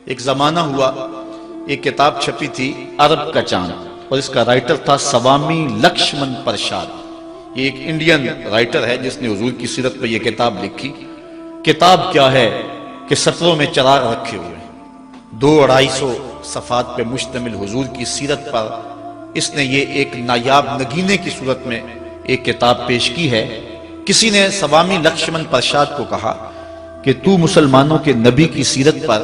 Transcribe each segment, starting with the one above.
ایک زمانہ ہوا، ایک کتاب چھپی تھی عرب کا چاند، اور اس کا رائٹر تھا سوامی لکشمن پرساد۔ یہ ایک انڈین رائٹر ہے جس نے حضور کی سیرت پر یہ کتاب لکھی۔ کتاب کیا ہے کہ سطروں میں چراغ رکھے ہوئے ہیں، 200-250 صفحات پہ مشتمل حضور کی سیرت پر اس نے یہ ایک نایاب نگینے کی صورت میں ایک کتاب پیش کی ہے۔ کسی نے سوامی لکشمن پرساد کو کہا کہ تو مسلمانوں کے نبی کی سیرت پر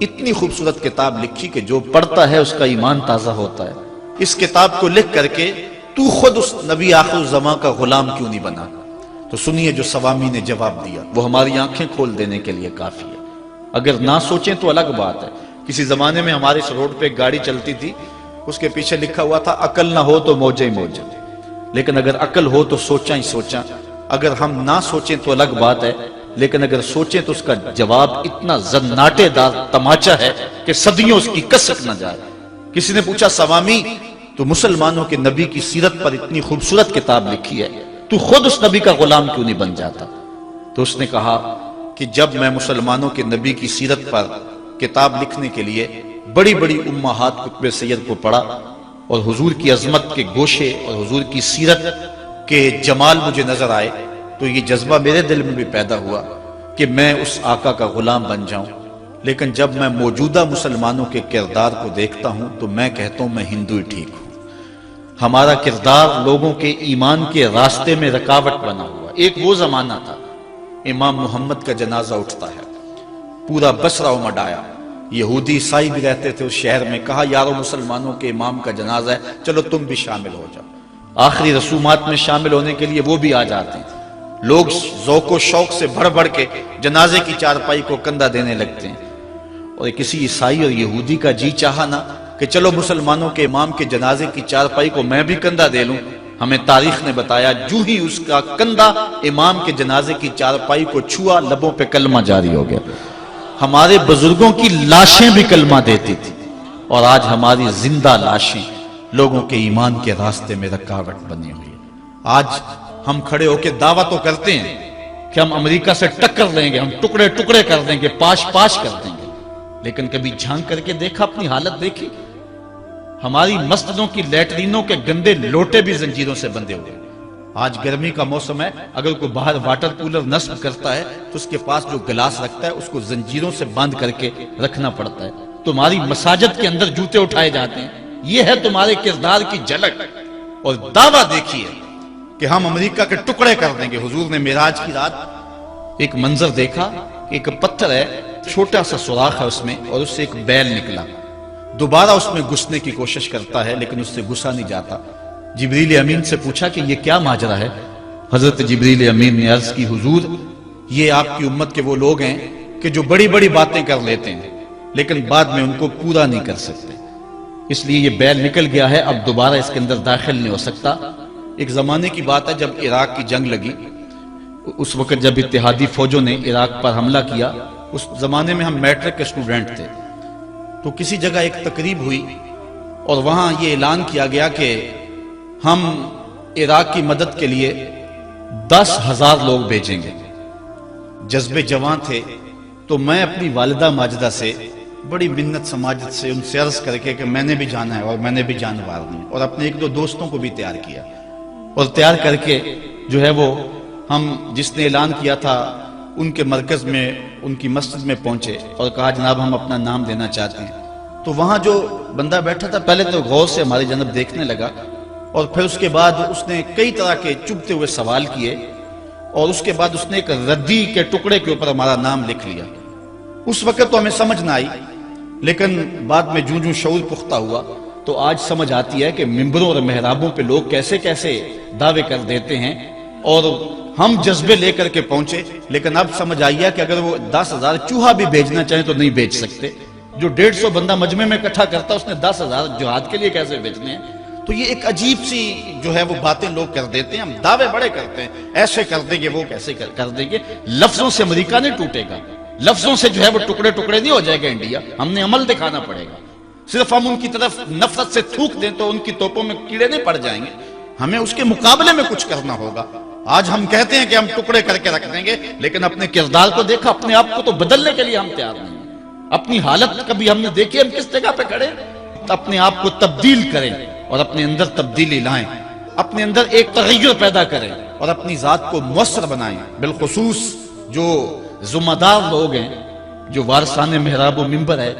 اتنی خوبصورت کتاب لکھی کہ جو پڑھتا ہے اس کا ایمان تازہ ہوتا ہے، اس کتاب کو لکھ کر کے تو خود اس نبی آخر الزمان کا غلام کیوں نہیں بنا؟ تو سنیے جو سوامی نے جواب دیا، وہ ہماری آنکھیں کھول دینے کے لیے کافی ہے۔ اگر نہ سوچیں تو الگ بات ہے۔ کسی زمانے میں ہمارے اس روڈ پہ ایک گاڑی چلتی تھی، اس کے پیچھے لکھا ہوا تھا عقل نہ ہو تو موجہ ہی موجہ، لیکن اگر عقل ہو تو سوچاں ہی سوچاں۔ اگر ہم نہ سوچیں تو الگ بات ہے، لیکن اگر سوچیں تو اس کا جواب اتنا زناٹے دار تماچا ہے کہ صدیوں اس کی کسک نہ جائے۔ کسی نے پوچھا سوامی تو مسلمانوں کے نبی کی سیرت پر اتنی خوبصورت کتاب لکھی ہے، تو خود اس نبی کا غلام کیوں نہیں بن جاتا؟ تو اس نے کہا کہ جب میں مسلمانوں کے نبی کی سیرت پر کتاب لکھنے کے لیے بڑی بڑی امہات کتب سید کو پڑھا اور حضور کی عظمت کے گوشے اور حضور کی سیرت کے جمال مجھے نظر آئے، تو یہ جذبہ میرے دل میں بھی پیدا ہوا کہ میں اس آقا کا غلام بن جاؤں۔ لیکن جب میں موجودہ مسلمانوں کے کردار کو دیکھتا ہوں تو میں کہتا ہوں میں ہندو ہی ٹھیک ہوں۔ ہمارا کردار لوگوں کے ایمان کے راستے میں رکاوٹ بنا ہوا۔ ایک وہ زمانہ تھا، امام محمد کا جنازہ اٹھتا ہے، پورا بصرہ امڈ آیا، یہودی عیسائی بھی رہتے تھے اس شہر میں، کہا یارو مسلمانوں کے امام کا جنازہ ہے، چلو تم بھی شامل ہو جاؤ۔ آخری رسومات میں شامل ہونے کے لیے وہ بھی آ جاتے ہیں۔ لوگ ذوق و شوق سے بڑھ بڑھ کے جنازے کی چارپائی کو کندھا دینے لگتے ہیں، اور کسی عیسائی اور یہودی کا جی چاہا نا کہ چلو مسلمانوں کے امام کے جنازے کی چارپائی کو میں بھی کندھا دے لوں۔ ہمیں تاریخ نے بتایا جو ہی اس کا کندھا امام کے جنازے کی چارپائی کو چھوا، لبوں پہ کلمہ جاری ہو گیا۔ ہمارے بزرگوں کی لاشیں بھی کلمہ دیتی تھی، اور آج ہماری زندہ لاشیں لوگوں کے ایمان کے راستے میں رکاوٹ بنی ہوئی ہے۔ آج ہم کھڑے ہو کے دعویٰ تو کرتے ہیں کہ ہم امریکہ سے ٹکر لیں گے، ہم ٹکڑے ٹکڑے کر دیں گے، پاش پاش کر دیں گے، لیکن کبھی جھانک کر کے دیکھا اپنی حالت دیکھی؟ ہماری مسجدوں کی لیٹرینوں کے گندے لوٹے بھی زنجیروں سے بندھے ہوئے۔ آج گرمی کا موسم ہے، اگر کوئی باہر واٹر کولر نصب کرتا ہے تو اس کے پاس جو گلاس رکھتا ہے اس کو زنجیروں سے باندھ کر کے رکھنا پڑتا ہے۔ تمہاری مساجد کے اندر جوتے اٹھائے جاتے ہیں، یہ ہے تمہارے کردار کی جھلک۔ اور دعویٰ دیکھیے کہ ہم امریکہ کے ٹکڑے کر دیں گے۔ حضور نے معراج کی رات ایک منظر دیکھا، ایک پتھر ہے، چھوٹا سا سوراخ ہے اس میں، اور اس سے ایک بیل نکلا، دوبارہ اس میں گھسنے کی کوشش کرتا ہے لیکن اس سے گھسا نہیں جاتا۔ جبریل امین سے پوچھا کہ یہ کیا ماجرا ہے؟ حضرت جبریل امین نے عرض کی حضور یہ آپ کی امت کے وہ لوگ ہیں کہ جو بڑی بڑی باتیں کر لیتے ہیں لیکن بعد میں ان کو پورا نہیں کر سکتے، اس لیے یہ بیل نکل گیا ہے، اب دوبارہ اس کے اندر داخل نہیں ہو سکتا۔ ایک زمانے کی بات ہے جب عراق کی جنگ لگی، اس وقت جب اتحادی فوجوں نے عراق پر حملہ کیا، اس زمانے میں ہم میٹرک کے اسٹوڈنٹ تھے، تو کسی جگہ ایک تقریب ہوئی اور وہاں یہ اعلان کیا گیا کہ ہم عراق کی مدد کے لیے 10,000 لوگ بھیجیں گے۔ جذبے جوان تھے، تو میں اپنی والدہ ماجدہ سے بڑی منت سماجت سے ان سے عرض کر کے کہ میں نے بھی جانا ہے اور میں نے بھی جان مارنی، اور اپنے ایک دو دوستوں کو بھی تیار کیا، اور تیار کر کے جو ہے وہ ہم جس نے اعلان کیا تھا ان کے مرکز میں، ان کی مسجد میں پہنچے اور کہا جناب ہم اپنا نام دینا چاہتے ہیں۔ تو وہاں جو بندہ بیٹھا تھا پہلے تو غور سے ہماری جانب دیکھنے لگا، اور پھر اس کے بعد اس نے کئی طرح کے چبھتے ہوئے سوال کیے، اور اس کے بعد اس نے ایک ردی کے ٹکڑے کے اوپر ہمارا نام لکھ لیا۔ اس وقت تو ہمیں سمجھ نہ آئی، لیکن بعد میں جوں شعور پختہ ہوا تو آج سمجھ آتی ہے کہ ممبروں اور محرابوں پہ لوگ کیسے کیسے دعوے کر دیتے ہیں، اور ہم جذبے لے کر کے پہنچے، لیکن اب سمجھ آئی ہے کہ اگر وہ 10,000 چوہا بھی بھیجنا چاہیں تو نہیں بھیج سکتے۔ جو 150 بندہ مجمع میں اکٹھا کرتا اس نے 10,000 جہاد کے لیے کیسے بھیجنے ہیں؟ تو یہ ایک عجیب سی جو ہے وہ باتیں لوگ کر دیتے ہیں، ہم دعوے بڑے کرتے ہیں، ایسے کر دیں گے وہ کیسے کر دیں گے۔ لفظوں سے امریکہ نہیں ٹوٹے گا، لفظوں سے جو ہے وہ ٹکڑے ٹکڑے نہیں ہو جائے گا انڈیا، ہم نے عمل دکھانا پڑے گا۔ صرف ہم ان کی طرف نفرت سے تھوک دیں تو ان کی توپوں میں کیڑے نہیں پڑ جائیں گے، ہمیں اس کے مقابلے میں کچھ کرنا ہوگا۔ آج ہم کہتے ہیں کہ ہم ٹکڑے کر کے رکھ دیں گے، لیکن اپنے کردار کو دیکھا، اپنے آپ کو تو بدلنے کے لیے ہم تیار نہیں ہیں۔ اپنی حالت کبھی ہم نے دیکھی ہم کس جگہ پہ کھڑے ہیں؟ اپنے آپ کو تبدیل کریں اور اپنے اندر تبدیلی لائیں، اپنے اندر ایک تغیر پیدا کریں اور اپنی ذات کو مؤثر بنائیں۔ بالخصوص جو ذمہ دار لوگ ہیں، جو وارثان محراب و منبر ہے،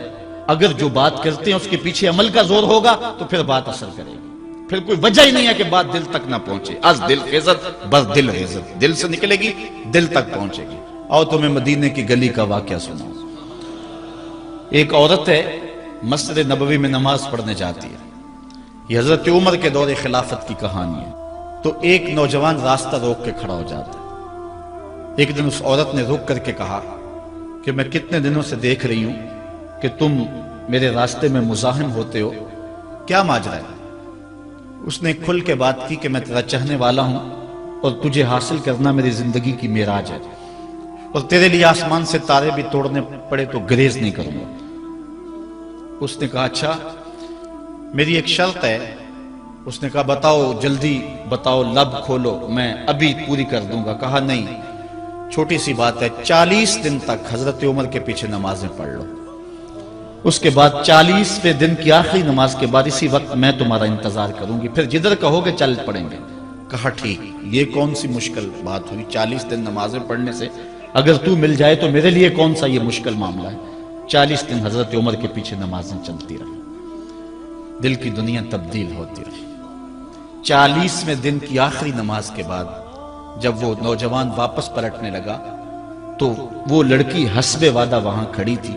اگر جو بات کرتے ہیں اس کے پیچھے عمل کا زور ہوگا تو پھر بات اثر کرے گی، پھر کوئی وجہ ہی نہیں ہے کہ بات دل تک نہ پہنچے۔ از دل خیزت بر دل خیزت، دل سے نکلے گی دل تک پہنچے گی۔ آؤ تمہیں مدینے کی گلی کا واقعہ سناؤں۔ ایک عورت ہے، مسجد نبوی میں نماز پڑھنے جاتی ہے۔ یہ حضرت عمر کے دور خلافت کی کہانی ہے۔ تو ایک نوجوان راستہ روک کے کھڑا ہو جاتا ہے۔ ایک دن اس عورت نے رک کر کے کہا کہ میں کتنے دنوں سے دیکھ رہی ہوں کہ تم میرے راستے میں مزاحم ہوتے ہو، کیا ماجرا ہے؟ اس نے کھل کے بات کی کہ میں تیرا چاہنے والا ہوں اور تجھے حاصل کرنا میری زندگی کی معراج ہے، اور تیرے لیے آسمان سے تارے بھی توڑنے پڑے تو گریز نہیں کروں گا۔ اس نے کہا اچھا، میری ایک شرط ہے۔ اس نے کہا بتاؤ، جلدی بتاؤ، لب کھولو، میں ابھی پوری کر دوں گا۔ کہا نہیں، چھوٹی سی بات ہے، 40 دن تک حضرت عمر کے پیچھے نمازیں پڑھ لو، اس کے بعد 40ویں دن کی آخری نماز کے بعد اسی وقت میں تمہارا انتظار کروں گی، پھر جدھر کہو گے چل پڑیں گے۔ کہا ٹھیک، یہ کون سی مشکل بات ہوئی 40 دن نمازیں پڑھنے سے؟ اگر تو مل جائے تو میرے لیے کون سا یہ مشکل معاملہ ہے۔ 40 دن حضرت عمر کے پیچھے نمازیں چلتی رہی، دل کی دنیا تبدیل ہوتی رہی۔ 40ویں دن کی آخری نماز کے بعد جب وہ نوجوان واپس پلٹنے لگا تو وہ لڑکی حسب وعدہ وہاں کھڑی تھی،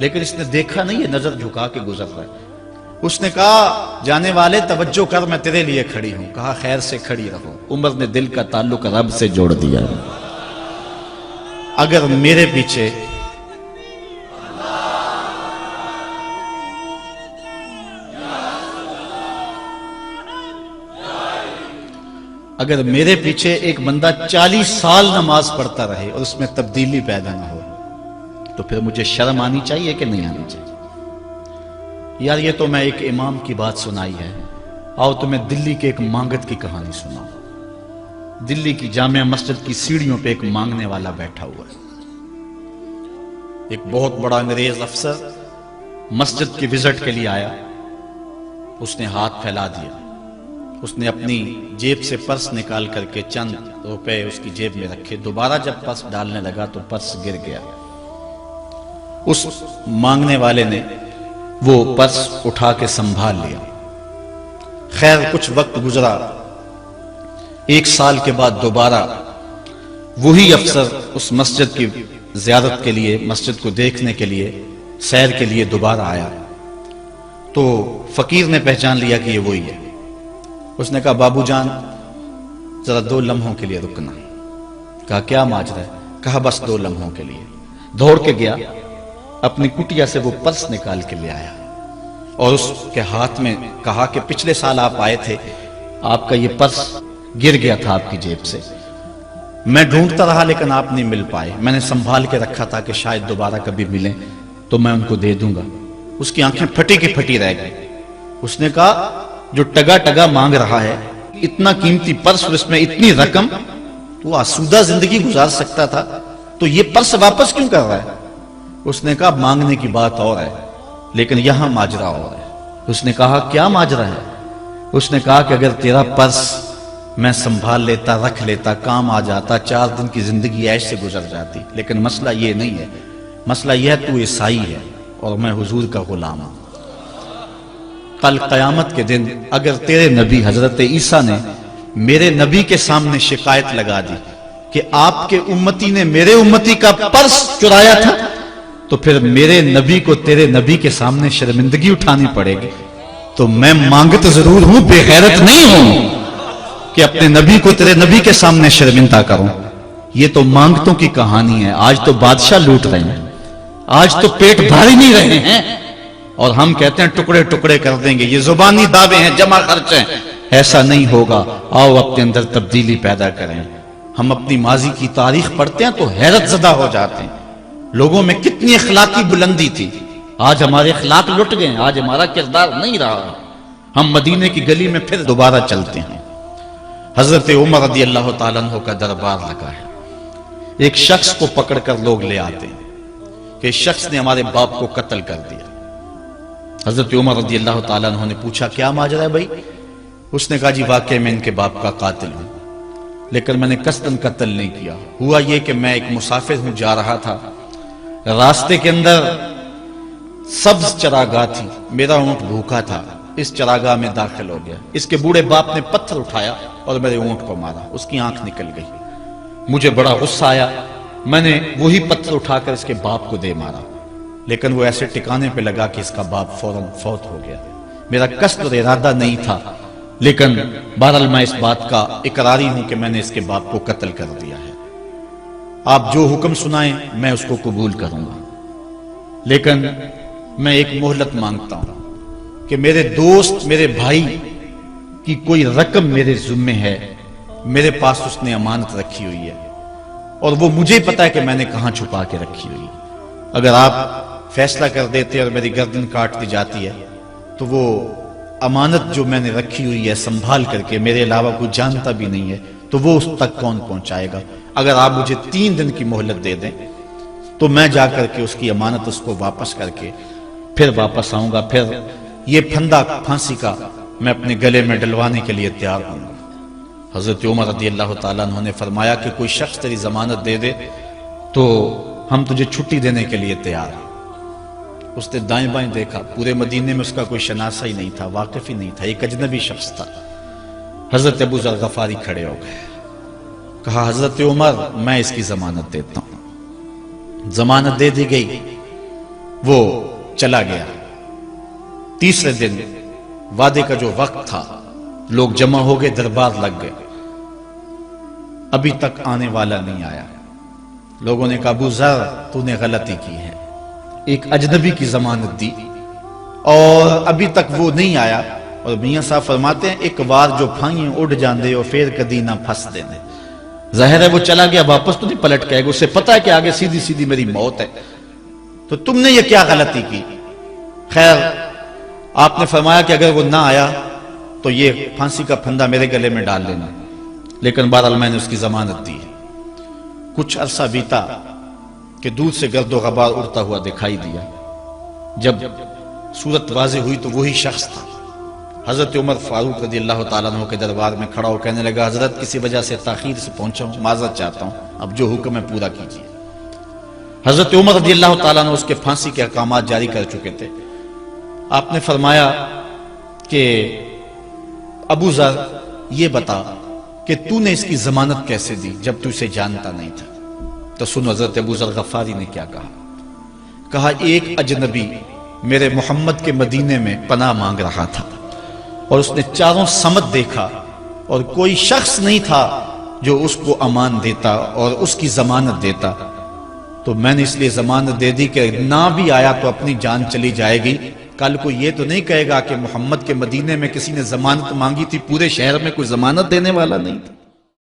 لیکن اس نے دیکھا نہیں، یہ نظر جھکا کے گزر رہا ہے۔ اس نے کہا جانے والے توجہ کر، میں تیرے لیے کھڑی ہوں۔ کہا خیر سے کھڑی رہو۔ عمر نے دل کا تعلق رب سے جوڑ دیا۔ اگر میرے پیچھے ایک بندہ 40 سال نماز پڑھتا رہے اور اس میں تبدیلی پیدا نہ ہو تو پھر مجھے شرم آنی چاہیے کہ نہیں آنی چاہیے؟ یار یہ تو میں ایک امام کی بات سنائی ہے، آؤ تمہیں دلی کے ایک مانگت کی کہانی سناؤں۔ دلی کی جامع مسجد کی سیڑھیوں پہ ایک مانگنے والا بیٹھا ہوا ہے۔ ایک بہت بڑا انگریز افسر مسجد کی وزٹ کے لیے آیا، اس نے ہاتھ پھیلا دیا، اس نے اپنی جیب سے پرس نکال کر کے چند روپے اس کی جیب میں رکھے، دوبارہ جب پرس ڈالنے لگا تو پرس گر گیا۔ اس مانگنے والے نے وہ پرس اٹھا کے سنبھال لیا۔ خیر کچھ وقت گزرا، 1 سال کے بعد دوبارہ وہی افسر اس مسجد کی زیارت کے لیے، مسجد کو دیکھنے کے لیے، سیر کے لیے دوبارہ آیا تو فقیر نے پہچان لیا کہ یہ وہی ہے۔ اس نے کہا بابو جان ذرا 2 لمحوں کے لیے رکنا۔ کہا کیا ماجرا ہے؟ کہا بس 2 لمحوں کے لیے۔ دوڑ کے گیا، اپنی کٹیا سے وہ پرس نکال کے لے آیا اور اس کے ہاتھ میں کہا کہ پچھلے سال آپ آئے تھے، آپ کا یہ پرس گر گیا تھا آپ کی جیب سے، میں ڈھونڈتا رہا لیکن آپ نہیں مل پائے، میں نے سنبھال کے رکھا تھا کہ شاید دوبارہ کبھی ملیں تو میں ان کو دے دوں گا۔ اس کی آنکھیں پھٹی کی پھٹی رہ گئی۔ اس نے کہا جو ٹگا ٹگا مانگ رہا ہے، اتنا قیمتی پرس اور اس میں اتنی رقم، تو آسودہ زندگی گزار سکتا تھا، تو یہ پرس واپس کیوں کر رہا ہے؟ اس نے کہا مانگنے کی بات اور ہے لیکن یہاں ماجرا اور ہے۔ اس نے کہا کیا ماجرا ہے؟ اس نے کہا کہ اگر تیرا پرس میں سنبھال لیتا، رکھ لیتا، کام آ جاتا، 4 دن کی زندگی عیش سے گزر جاتی، لیکن مسئلہ یہ نہیں ہے، مسئلہ یہ ہے تو عیسائی ہے اور میں حضور کا غلام ہوں۔ کل قیامت کے دن اگر تیرے نبی حضرت عیسیٰ نے میرے نبی کے سامنے شکایت لگا دی کہ آپ کے امتی نے میرے امتی کا پرس چرایا تھا، تو پھر میرے نبی کو تیرے نبی کے سامنے شرمندگی اٹھانی پڑے گی۔ تو میں مانگت ضرور ہوں، بے غیرت نہیں ہوں کہ اپنے نبی کو تیرے نبی کے سامنے شرمندہ کروں۔ یہ تو مانگتوں کی کہانی ہے، آج تو بادشاہ لوٹ رہے ہیں، آج تو پیٹ بھاری نہیں رہے ہیں اور ہم کہتے ہیں ٹکڑے ٹکڑے کر دیں گے، یہ زبانی دعوے ہیں، جمع خرچ ہیں۔ ایسا نہیں ہوگا، آؤ اپنے اندر تبدیلی پیدا کریں۔ ہم اپنی ماضی کی تاریخ پڑھتے ہیں تو حیرت زدہ ہو جاتے ہیں، لوگوں میں کتنی اخلاقی بلندی تھی، آج ہمارے اخلاق لٹ گئے، آج ہمارا کردار نہیں رہا، ہم مدینے کی گلی میں پھر دوبارہ چلتے ہیں۔ حضرت عمر رضی اللہ تعالیٰ عنہ کا دربار لگا ہے، ایک شخص کو پکڑ کر لوگ لے آتے ہیں کہ اس شخص نے ہمارے باپ کو قتل کر دیا۔ حضرت عمر رضی اللہ تعالیٰ عنہ نے پوچھا کیا ماجرا ہے بھائی؟ اس نے کہا جی واقعی میں ان کے باپ کا قاتل ہوں، لیکن میں نے قصداً قتل نہیں کیا۔ ہوا یہ کہ میں ایک مسافر ہوں، جا رہا تھا، راستے کے اندر سبز چراگاہ تھی، میرا اونٹ بھوکا تھا، اس چراگاہ میں داخل ہو گیا۔ اس کے بوڑھے باپ نے پتھر اٹھایا اور میرے اونٹ کو مارا، اس کی آنکھ نکل گئی۔ مجھے بڑا غصہ آیا، میں نے وہی پتھر اٹھا کر اس کے باپ کو دے مارا، لیکن وہ ایسے ٹکانے پہ لگا کہ اس کا باپ فوراً فوت ہو گیا۔ میرا قصد اور ارادہ نہیں تھا، لیکن بہرحال میں اس بات کا اقراری ہوں کہ میں نے اس کے باپ کو قتل کر دیا ہے۔ آپ جو حکم سنائیں میں اس کو قبول کروں گا، لیکن میں ایک مہلت مانگتا ہوں کہ میرے دوست، میرے بھائی کی کوئی رقم میرے ذمے ہے، میرے پاس اس نے امانت رکھی ہوئی ہے، اور وہ مجھے پتا ہے کہ میں نے کہاں چھپا کے رکھی ہوئی ہے۔ اگر آپ فیصلہ کر دیتے اور میری گردن کاٹ دی جاتی ہے تو وہ امانت جو میں نے رکھی ہوئی ہے سنبھال کر کے، میرے علاوہ کوئی جانتا بھی نہیں ہے، تو وہ اس تک کون پہنچائے گا؟ اگر آپ مجھے 3 دن کی مہلت دے دیں تو میں جا کر کے اس کی امانت اس کو واپس کر کے پھر واپس آؤں گا، پھر یہ پھندا پھانسی کا میں اپنے گلے میں ڈلوانے کے لیے تیار ہوں گا۔ حضرت عمر رضی اللہ تعالیٰ عنہ نے فرمایا کہ کوئی شخص تیری ضمانت دے دے تو ہم تجھے چھٹی دینے کے لیے تیار ہیں۔ اس نے دائیں بائیں دیکھا، پورے مدینے میں اس کا کوئی شناسہ ہی نہیں تھا، واقف ہی نہیں تھا، ایک اجنبی شخص تھا۔ حضرت ابو ذر غفاری کھڑے ہو گئے، کہا حضرت عمر میں اس کی ضمانت دیتا ہوں۔ ضمانت دے دی گئی، وہ چلا گیا۔ تیسرے دن وعدے کا جو وقت تھا، لوگ جمع ہو گئے، دربار لگ گئے، ابھی تک آنے والا نہیں آیا۔ لوگوں نے کہا ابو ذر تو نے غلطی کی ہے، ایک اجنبی کی ضمانت دی اور ابھی تک وہ نہیں آیا۔ اور میاں صاحب فرماتے ہیں ایک بار جو پھائیں اڑ جاندے اور پھر کدی نہ پھنس دینے۔ ظاہر ہے وہ چلا گیا، واپس تو نہیں پلٹ کے آئے گا، اسے پتا ہے کہ آگے سیدھی سیدھی میری موت ہے، تو تم نے یہ کیا غلطی کی؟ خیر آپ نے فرمایا کہ اگر وہ نہ آیا تو یہ پھانسی کا پھندا میرے گلے میں ڈال لینا، لیکن بہرحال میں نے اس کی ضمانت دی۔ کچھ عرصہ بیتا کہ دور سے گرد و غبار اڑتا ہوا دکھائی دیا۔ جب صورت واضح ہوئی تو وہی شخص تھا۔ حضرت عمر فاروق رضی اللہ تعالیٰ عنہ کے دربار میں کھڑا ہو کہنے لگا حضرت کسی وجہ سے تاخیر سے پہنچا ہوں، معذرت چاہتا ہوں، اب جو حکم ہے پورا کیجیے۔ حضرت عمر رضی اللہ تعالیٰ عنہ اس کے پھانسی کے احکامات جاری کر چکے تھے۔ آپ نے فرمایا کہ ابو ذر یہ بتا کہ تو نے اس کی ضمانت کیسے دی جب تو اسے جانتا نہیں تھا؟ تو سن حضرت ابو ذر غفاری نے کیا کہا۔ کہا ایک اجنبی میرے محمد کے مدینے میں پناہ مانگ رہا تھا اور اس نے چاروں سمت دیکھا اور کوئی شخص نہیں تھا جو اس کو امان دیتا اور اس کی ضمانت دیتا، تو میں نے اس لیے ضمانت دے دی کہ نہ بھی آیا تو اپنی جان چلی جائے گی، کل کو یہ تو نہیں کہے گا کہ محمد کے مدینے میں کسی نے ضمانت مانگی تھی، پورے شہر میں کوئی ضمانت دینے والا نہیں تھا۔